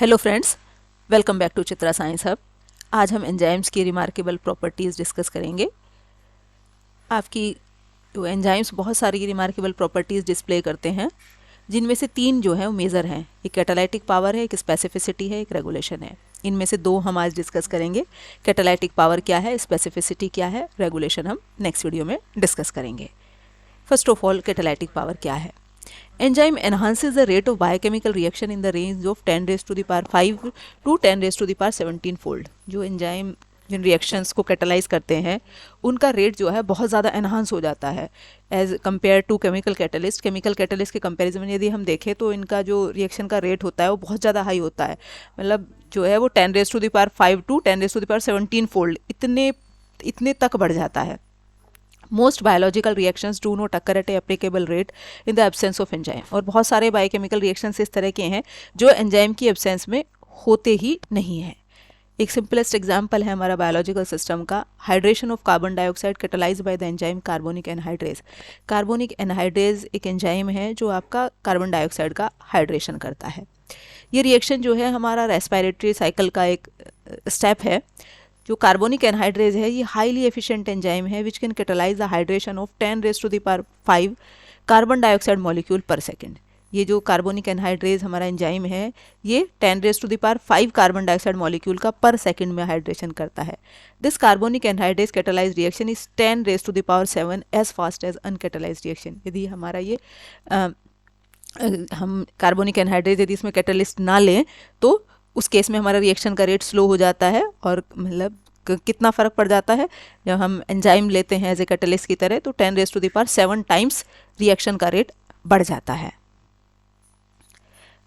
Hello friends, welcome back to Chitra science hub. आज हम enzymes की रिमार्केबल प्रॉपर्टीज़ डिस्कस करेंगे। आपकी जो एंजाइम्स बहुत सारी रिमार्केबल प्रॉपर्टीज़ डिस्प्ले करते हैं, जिनमें से तीन जो है वो मेजर हैं। एक कैटालाइटिक पावर है, एक स्पेसिफिसिटी है, एक रेगुलेशन है। इनमें से दो हम आज डिस्कस करेंगे। कैटालाइटिक पावर क्या है, स्पेसिफिसिटी क्या है, रेगुलेशन हम नेक्स्ट वीडियो में डिस्कस करेंगे। First of all, catalytic power क्या है? Enzyme enhances the rate of biochemical reaction in the range of 10 raised to the power 5 to 10 raised to the power 17 fold। जो enzyme जिन reactions को catalyse करते हैं उनका rate जो है बहुत ज़्यादा एनहांस हो जाता है as compared to chemical catalyst. Chemical catalyst के कंपैरिजन में यदि हम देखें तो इनका जो रिएक्शन का रेट होता है वो बहुत ज़्यादा हाई होता है। मतलब जो है वो 10 raise to the power 5 to 10 raise to the power 17 fold इतने तक बढ़ जाता है। Most biological reactions do not occur at a applicable rate in the absence of enzyme. और बहुत सारे बायोकेमिकल रिएक्शंस इस तरह के हैं जो एंजाइम की एब्सेंस में होते ही नहीं हैं। एक सिंपलेस्ट एग्जांपल है हमारा बायोलॉजिकल सिस्टम का, hydration of carbon dioxide catalyse bye the enzyme carbonic anhydrase. Carbonic anhydrase एक एंजाइम है जो आपका कार्बन डाइऑक्साइड का हाइड्रेशन करता है। ये रिएक्शन जो है हमारा रेस्पिरेटरी साइकिल का एक स्टेप है। जो कार्बोनिक एनहाइड्रेज है ये हाईली एफिशिएंट एंजाइम है which can catalyse the hydration of 10 raise to the power 5 carbon dioxide molecule per second. ये जो कार्बोनिक एनहाइड्रेज हमारा एंजाइम है ये 10 raise to the power 5 carbon dioxide molecule का पर सेकेंड में हाइड्रेशन करता है। This carbonic anhydrase catalyse reaction is 10 raise to the power 7 as fast as uncatalyse reaction. यदि हमारा ये हम कार्बोनिक एनहाइड्रेज यदि इसमें कैटलिस्ट ना लें तो उस केस में हमारा रिएक्शन का रेट स्लो हो जाता है। और मतलब कितना फ़र्क पड़ जाता है जब हम एंजाइम लेते हैं एज ए कैटलिस्ट की तरह, तो 10 raise to the power 7 times reaction का रेट बढ़ जाता है।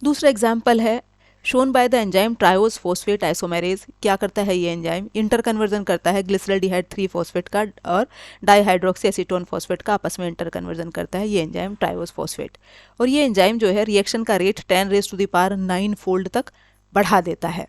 दूसरा एग्जाम्पल है shown by the enzyme triose phosphate isomerase. क्या करता है ये एंजाइम? इंटर कन्वर्जन करता है ग्लिसरॉल्डिहाइड 3 फॉस्फेट का और डाईहाइड्रोक्सी एसीटोन फॉस्फेट का आपस में इंटर कन्वर्जन करता है ये एंजाइम ट्रायोज फॉस्फेट। और ये एंजाइम जो है रिएक्शन का rate 10 raise to the power 9 fold तक बढ़ा देता है।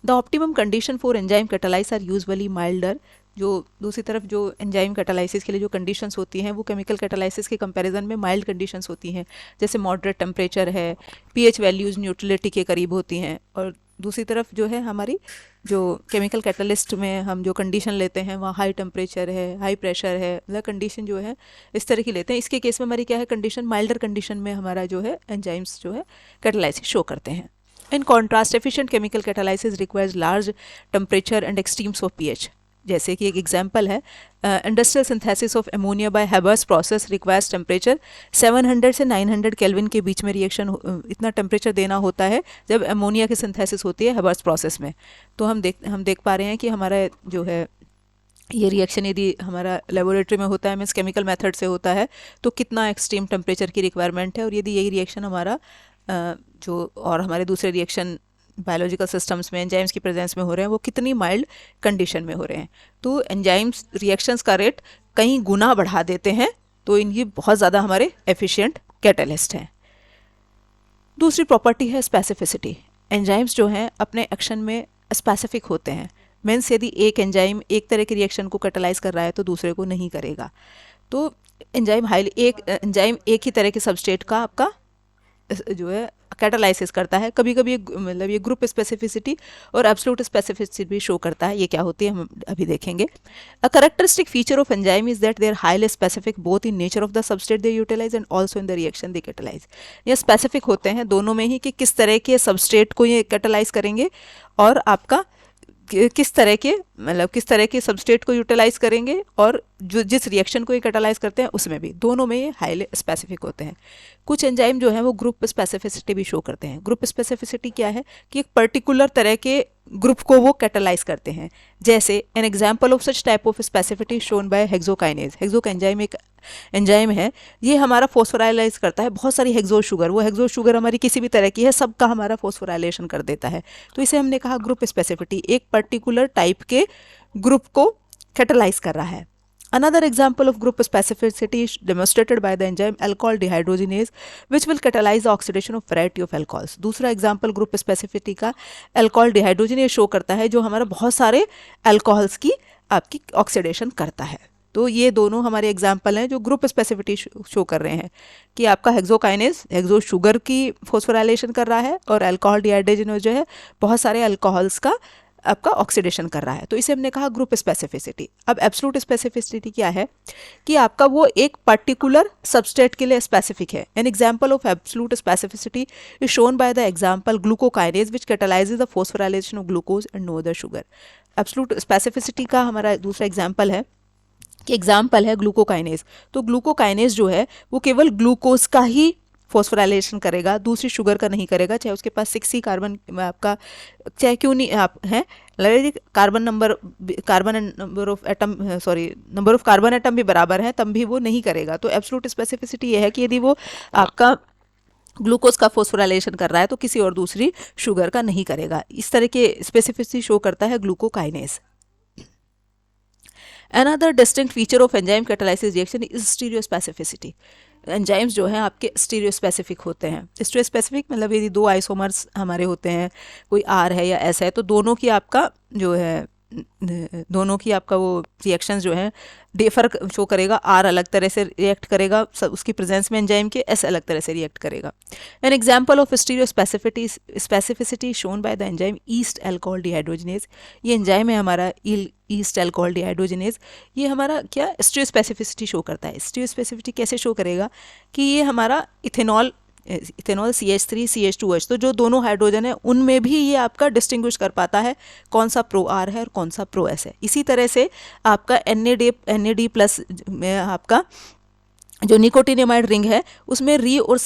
The optimum condition for enzyme catalysis are usually milder. जो दूसरी तरफ जो एंजाइम कैटालाइसिस के लिए जो कंडीशंस होती हैं वो केमिकल कैटालाइसिस के कंपैरिजन में माइल्ड कंडीशंस होती हैं। जैसे मॉडरेट टेम्परेचर है, पीएच वैल्यूज़ न्यूट्रलिटी के करीब होती हैं। और दूसरी तरफ जो है हमारी जो केमिकल कैटलिस्ट में हम जो कंडीशन लेते हैं वहाँ हाई टेम्परेचर है, हाई प्रेशर है, मतलब कंडीशन जो है इस तरह की लेते हैं। इसके केस में हमारी क्या है कंडीशन, माइल्डर कंडीशन में हमारा जो है एंजाइम्स जो है कैटालाइसिस शो करते हैं। In contrast, efficient chemical catalysis requires large temperature and extremes of pH। जैसे कि एक एग्जाम्पल है industrial synthesis of ammonia bye Haber's process requires temperature 700 से 900 केल्विन के बीच में रिएक्शन इतना टेम्परेचर देना होता है जब अमोनिया की सिंथेसिस होती है हैबर्स प्रोसेस में। तो हम देख पा रहे हैं कि हमारा जो है ये रिएक्शन यदि हमारा लेबोरेटरी में होता है, मीन्स केमिकल मेथड से होता है, तो कितना एक्सट्रीम टेम्परेचर की रिक्वायरमेंट है। और यदि यही रिएक्शन हमारा जो और हमारे दूसरे रिएक्शन बायोलॉजिकल सिस्टम्स में एंजाइम्स की प्रेजेंस में हो रहे हैं वो कितनी माइल्ड कंडीशन में हो रहे हैं। तो एंजाइम्स रिएक्शंस का रेट कई गुना बढ़ा देते हैं, तो इनकी बहुत ज़्यादा हमारे एफिशिएंट कैटलिस्ट हैं। दूसरी प्रॉपर्टी है स्पेसिफिसिटी। एंजाइम्स जो हैं अपने एक्शन में स्पेसिफिक होते हैं। मीन्स यदि एक एंजाइम एक तरह के रिएक्शन को कैटलाइज कर रहा है तो दूसरे को नहीं करेगा। तो एंजाइम एक ही तरह के सबस्ट्रेट का आपका जो है कैटालाइसिस करता है। कभी कभी मतलब ये ग्रुप स्पेसिफिसिटी और एब्सोल्यूट स्पेसिफिसिटी भी शो करता है। ये क्या होती है हम अभी देखेंगे। A characteristic feature of enzyme is that they are highly specific both in nature of the substrate they utilize and also in the reaction they catalyze. ये स्पेसिफिक होते हैं दोनों में ही कि किस तरह के सबस्ट्रेट को ये कैटालाइज करेंगे और आपका किस तरह के सबस्ट्रेट को यूटिलाइज करेंगे, और जो जिस रिएक्शन को ये कैटालाइज करते हैं उसमें भी दोनों में ये हाईली स्पेसिफिक होते हैं। कुछ एंजाइम जो है वो ग्रुप स्पेसिफिसिटी भी शो करते हैं। ग्रुप स्पेसिफिसिटी क्या है कि एक पर्टिकुलर तरह के ग्रुप को वो कैटालाइज करते हैं। जैसे an example of such type of specificity shown by hexokinase. Hexokinase एक एंजाइम है, ये हमारा फॉस्फोराइलाइज करता है बहुत सारी हेक्सोज शुगर। वो हेक्सोज शुगर हमारी किसी भी तरह की है, सबका हमारा फॉस्फोराइलेशन कर देता है। तो इसे हमने कहा ग्रुप स्पेसिफिसिटी, एक पर्टिकुलर टाइप के ग्रुप को कैटालाइज कर रहा है। Another example of group specificity is demonstrated by the enzyme alcohol dehydrogenase, which will catalyze the oxidation of variety of alcohols। दूसरा example group specificity का alcohol dehydrogenase शो करता है जो हमारा बहुत सारे alcohols की आपकी ऑक्सीडेशन करता है। तो ये दोनों हमारे एग्जाम्पल हैं जो ग्रुप स्पेसिफिसिटी शो कर रहे हैं कि आपका हेक्सोकाइनेज हेक्सो शुगर की फॉस्फोराइलेशन कर रहा है और अल्कोहल डिहाइड्रोजिनेज जो है बहुत सारे अल्कोहल्स का आपका ऑक्सीडेशन कर रहा है। तो इसे हमने कहा ग्रुप स्पेसिफिसिटी। अब एब्सोल्यूट स्पेसिफिसिटी क्या है कि आपका वो एक पर्टिकुलर सबस्टेट के लिए स्पेसिफिक है। An example of absolute specificity is shown by the example glucokinase which catalyses the phosphorylation of glucose and no other sugar. Absolute specificity का हमारा दूसरा एग्जांपल है कि एग्जाम्पल है ग्लूकोकाइनेज। तो ग्लूकोकाइनेज जो है वो केवल ग्लूकोज का ही फॉस्फोराइलेशन करेगा, दूसरी शुगर का नहीं करेगा, चाहे उसके पास 6 ही कार्बन आपका चाहे क्यों नहीं आप हैं carbon number of atom number of carbon atom भी बराबर है तब भी वो नहीं करेगा। तो एब्सोल्यूट स्पेसिफिसिटी ये है कि यदि वो आपका ग्लूकोज का फॉस्फोराइलेशन कर रहा है तो किसी और दूसरी शुगर का नहीं करेगा। इस तरह के स्पेसिफिसिटी शो करता है glucokinase. Another distinct feature of enzyme catalysis reaction is stereospecificity. Enzymes जो हैं आपके स्टीरियोस्पेसिफिक होते हैं। स्टीरियोस्पेसिफिक मतलब यदि दो आइसोमर्स हमारे होते हैं, कोई आर है या एस है, तो दोनों की आपका जो है दोनों की आपका वो रिएक्शंस जो है डिफर शो करेगा। आर अलग तरह से रिएक्ट करेगा उसकी प्रेजेंस में एंजाइम के, एस अलग तरह से रिएक्ट करेगा। An example of stereospecificity shown by the enzyme yeast alcohol dehydrogenase. ये एंजाइम है हमारा ईस्ट अल्कोहल डिहाइड्रोजिनेज। ये हमारा क्या स्टीरियोस्पेसिफिसिटी शो करता है। स्टीरियोस्पेसिफिसिटी कैसे शो करेगा कि ये हमारा इथेनॉल CH3 CH2H, तो जो दोनों हाइड्रोजन है उनमें भी ये आपका डिस्टिंग्विश कर पाता है कौन सा प्रो आर है और कौन सा प्रो एस है। इसी तरह से आपका NAD प्लस में आपका जो निकोटिनेमाइड रिंग है उसमें री और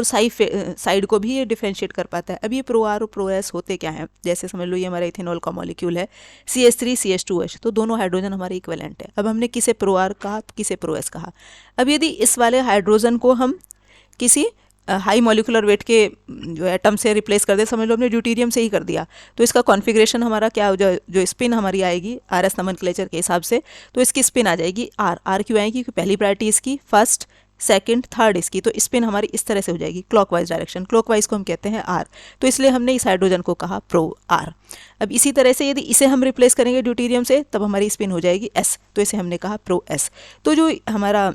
साई साइड को भी ये डिफरेंशिएट कर पाता है। अब ये प्रो आर और प्रो एस होते क्या हैं, जैसे समझ लो ये हमारा इथेनॉल का मॉलिक्यूल है CH3 CH2H, तो दोनों हाइड्रोजन हमारे इक्विवेलेंट है। अब हमने किसे प्रो आर कहा, किसे प्रो एस कहा। अब यदि इस वाले हाइड्रोजन को हम किसी हाई मॉलिकुलर वेट के जो एटम से रिप्लेस कर दे, समझ लो हमने ड्यूटेरियम से ही कर दिया, तो इसका कॉन्फ़िगरेशन हमारा क्या हो जाए, जो स्पिन हमारी आएगी RS नोमेनक्लेचर के हिसाब से, तो इसकी स्पिन आ जाएगी R क्यों आएगी, क्योंकि पहली प्रायोरिटी इसकी, फर्स्ट सेकंड थर्ड इसकी, तो स्पिन हमारी इस तरह से हो जाएगी क्लॉकवाइज डायरेक्शन। क्लॉकवाइज को हम कहते हैं R, तो इसलिए हमने इस हाइड्रोजन को कहा प्रो R। अब इसी तरह से यदि इसे हम रिप्लेस करेंगे ड्यूटेरियम से तब हमारी स्पिन हो जाएगी S, तो इसे हमने कहा प्रो S। तो जो हमारा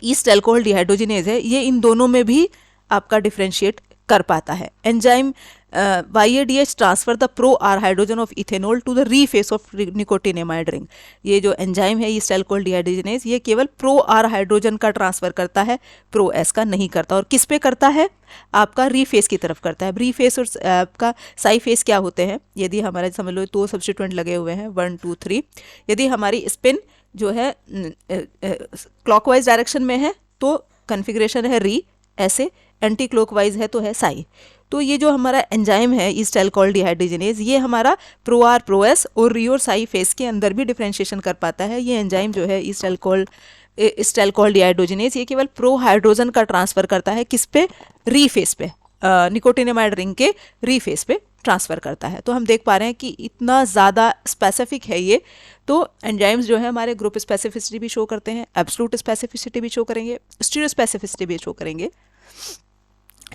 ईस्ट अल्कोहल डिहाइड्रोजिनेज है ये इन दोनों में भी आपका डिफरेंशिएट कर पाता है। Enzyme YADH transfer the pro R hydrogen of ethanol to the re face of nicotinamide ring. ये जो एंजाइम है ईस्ट अल्कोहल डिहाइड्रोजिनेज ये केवल प्रो आर हाइड्रोजन का ट्रांसफर करता है, प्रो एस का नहीं करता। और किस पे करता है, आपका री फेस की तरफ करता है। री फेस और आपका साई फेस क्या होते हैं, यदि हमारे समझ लो दो सब्स्टिट्यूएंट लगे हुए हैं 1 2 3, यदि हमारी स्पिन जो है क्लॉकवाइज डायरेक्शन में है तो कन्फिग्रेशन है री, ऐसे एंटी क्लॉकवाइज है तो है साई। तो ये जो हमारा एंजाइम है ईस्ट अल्कोहल डिहाइड्रोजिनेज ये हमारा प्रो आर प्रो एस और री और साई फेस के अंदर भी डिफरेंशिएशन कर पाता है। ये एंजाइम जो है ईस्ट अल्कोहल डिहाइड्रोजिनेज ये केवल प्रो हाइड्रोजन का ट्रांसफर करता है, किस पे, री फेस पे, निकोटिनेमाइड रिंग के री फेस पे ट्रांसफ़र करता है। तो हम देख पा रहे हैं कि इतना ज़्यादा स्पेसिफिक है ये। तो एंजाइम्स जो है हमारे ग्रुप स्पेसिफिसिटी भी शो करते हैं, एब्सोल्यूट स्पेसिफिसिटी भी शो करेंगे, स्टीरियोस्पेसिफिसिटी भी शो करेंगे।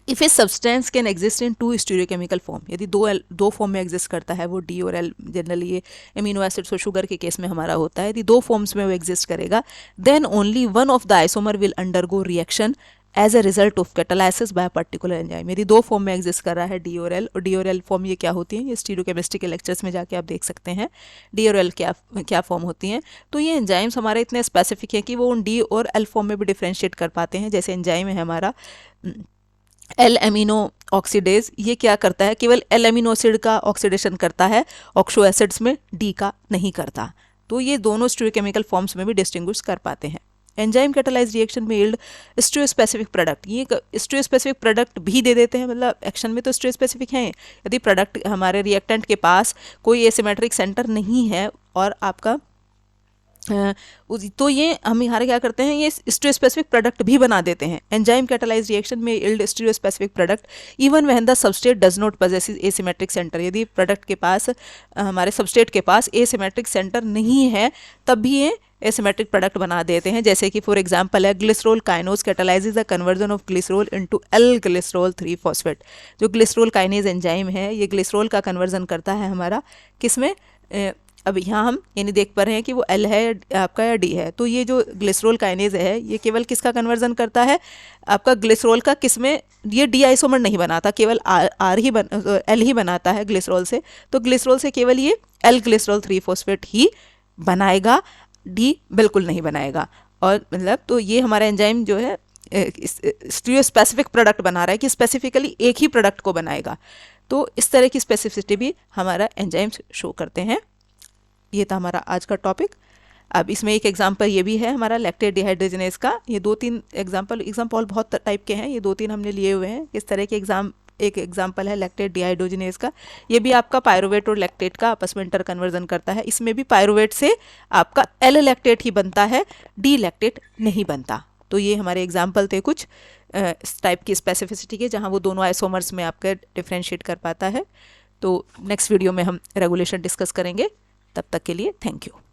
If a substance can exist in 2 stereochemical form, यदि दो फॉर्म में एग्जिस्ट करता है, वो D और L जनरली ये एमिनो एसिड्स और शुगर के केस में हमारा होता है, यदि 2 फॉर्म्स में वो एग्जिस्ट करेगा then only one of the isomer will undergo reaction as a result of catalysis by particular enzyme. यदि 2 फॉर्म में एग्जिस्ट कर रहा है D और L, और D और L फॉर्म ये क्या होती हैं, ये स्टीरियोकेमिस्ट्री के लेक्चर्स में जाके आप देख सकते हैं D और L क्या फॉर्म होती हैं। तो ये एंजाइम्स हमारे इतने स्पेसिफिक हैं कि वो उन D और L फॉर्म में भी डिफ्रेंशिएट कर पाते हैं। जैसे एंजाइम है हमारा L एमिनो ऑक्सीडेज, ये क्या करता है, केवल L एमिनो एसिड का ऑक्सीडेशन करता है, ऑक्सो एसिड्स में D का नहीं करता। तो ये दोनों स्टीरियोकेमिकल फॉर्म्स में भी डिस्टिंग्विश कर पाते हैं। एंजाइम कैटालाइज्ड रिएक्शन में यील्ड स्टीरियोस्पेसिफिक प्रोडक्ट, ये स्टीरियोस्पेसिफिक प्रोडक्ट भी दे देते हैं, मतलब एक्शन में तो स्टीरियोस्पेसिफिक हैं। यदि प्रोडक्ट हमारे रिएक्टेंट के पास कोई एसिमेट्रिक सेंटर नहीं है और आपका तो ये हम यहाँ क्या करते हैं, ये स्टीरियोस्पेसिफिक प्रोडक्ट भी बना देते हैं। एंजाइम कैटालाइज्ड रिएक्शन में yield stereospecific product even when the substrate does not possess asymmetric centre, यदि प्रोडक्ट के पास हमारे सबस्ट्रेट के पास एसिमेट्रिक सेंटर नहीं है तब भी ये एसिमेट्रिक प्रोडक्ट बना देते हैं। जैसे कि फॉर एग्जांपल है glycerol kinase catalyses the conversion of glycerol into L glycerol 3 phosphate. जो ग्लिसरॉल काइनेज एंजाइम है ये ग्लिसरॉल का कन्वर्जन करता है हमारा किसमें, अब यहाँ हम यानी देख पा रहे हैं कि वो एल है आपका या डी है। तो ये जो ग्लिसरॉल काइनेज है ये केवल किसका कन्वर्जन करता है, आपका ग्लिसरॉल का, किसमें, ये डी आइसोमर नहीं बनाता, केवल आर ही एल ही बनाता है ग्लिसरॉल से। तो ग्लिसरॉल से केवल ये एल ग्लिसरॉल 3 फॉस्फेट ही बनाएगा, डी बिल्कुल नहीं बनाएगा। और मतलब तो ये हमारा एंजाइम जो है स्पेसिफिक प्रोडक्ट बना रहा है कि स्पेसिफिकली एक ही प्रोडक्ट को बनाएगा। तो इस तरह की स्पेसिफिसिटी भी हमारा एंजाइम्स शो करते हैं। ये था हमारा आज का टॉपिक। अब इसमें एक एग्जांपल ये भी है हमारा लैक्टेट डिहाइड्रोजनेज का। ये 2-3 एग्जांपल बहुत टाइप के हैं, ये 2-3 हमने लिए हुए हैं। इस तरह के एक एग्जांपल है लैक्टेट डिहाइड्रोजनेज का। ये भी आपका पायरुवेट और लैक्टेट का आपस में इंटर कन्वर्जन करता है। इसमें भी पायरुवेट से आपका एल लैक्टेट ही बनता है, डी लैक्टेट नहीं बनता। तो ये हमारे एग्जाम्पल थे कुछ इस टाइप की स्पेसिफिसिटी के, जहाँ वो दोनों आइसोमर्स में आपका डिफ्रेंशिएट कर पाता है। तो नेक्स्ट वीडियो में हम रेगुलेशन डिस्कस करेंगे। तब तक के लिए थैंक यू।